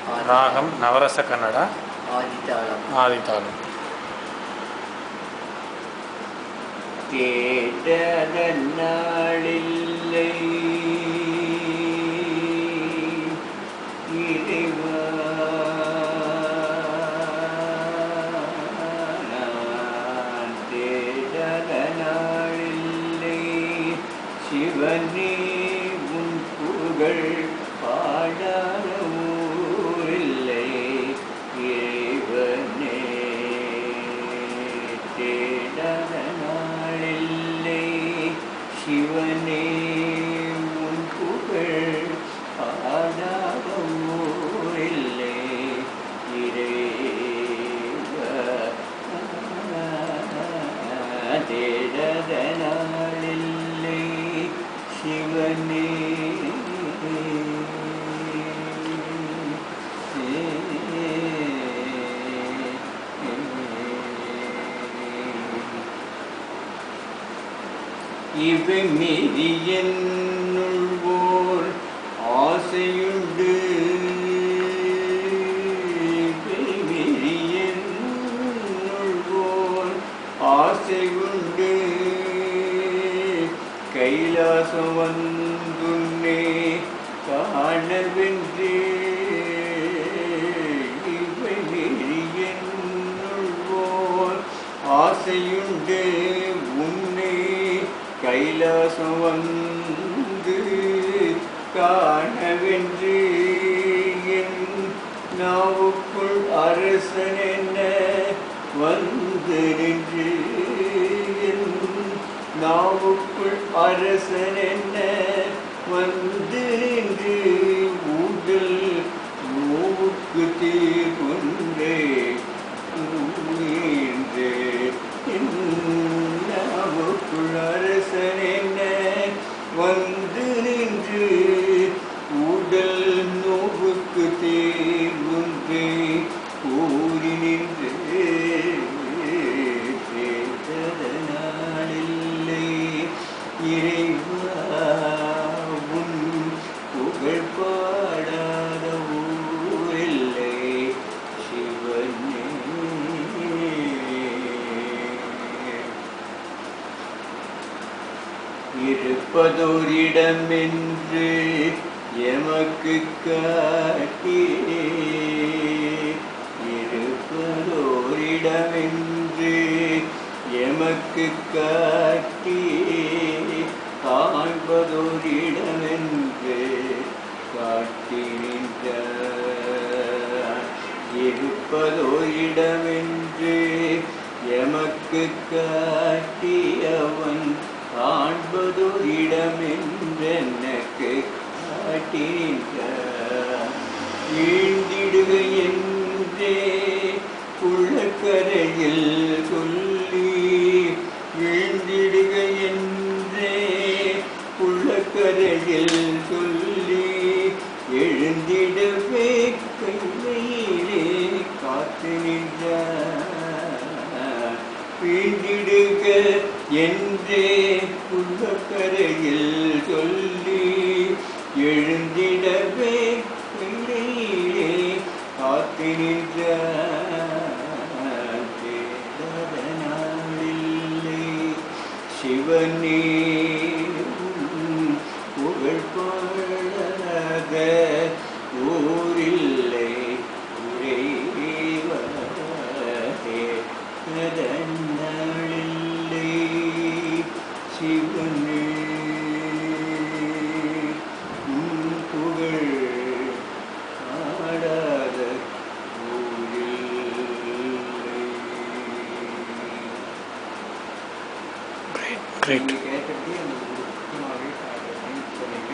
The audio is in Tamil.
ராகம் நவரச கன்னடா ஆதித்தாளம். கேட்டத நாளில்லை இறைவா, நான் தேடத நாளில்லை சிவனே, உன் புகழ் பாடாத ஊரில்லை இறைவனே. தேடத நாளில்லை சிவனே, உன் புகழ் பாடாத ஊரில்லை இறைவா. தேடத நாளில்லை சிவனே. இவை மீறி என்னுள்வோர் ஆசையுண்டு, இவை மீறி என்னுள்வோர் ஆசையுண்டு, கைலாசம் வந்துன்னே காணவென்று. இவை மீறி என்னுள்வோர் ஆசையுண்டு, உன்னை கைலாசம் வந்து காணவென்று. என் நாவுக்குள் அரசன் என்ன வந்து நின்று, என் நாவுக்குள் அரசன் என்ன வந்து நின்று, உடல் நோவுக்கு தீர்வுன்றே அரசன் என்ன வந்து நின்று, உடல் நோவுக்கு தீர்வுன்றே கூறி நின்று. கேட்டத நாளில்லை இறைவா, உன் புகழ் பாடாத ஊரில்லை சிவனே. இருப்பதோரிடமென்று எமக்கு காட்டி, இருப்பதோரிடமென்று எமக்கு காட்டி, காண்பதோரிடமென்று காட்டி நின்றார். இருப்பதோரிடமென்று எமக்கு காட்டி, அவன் காண்பதோரிடமென்றெனக்கு காட்டி நின்றார். வீழ்ந்திடுக என்றே குளக்கரையில் சொல்லி, வீழ்ந்திடுக என்றே குளக்கரையில் சொல்லி, எழுந்திடவே கையிலே காத்து நின்றார். வீழ்ந்திடுக என்றே குளக்கரையில் சொல்லி, எழுந்திடவே கையிலே காத்து நின்றார். தேடத நாளில்லை சிவனே, புகழ் பாடாத ஊரில்லை இறைவா. தேடத நாளில்லை சிவனே, உன் புகழ் பாடாத ஊரில்லை. Great. கேட்டபடி அந்த முக்கியமாகவே சொன்னீங்க.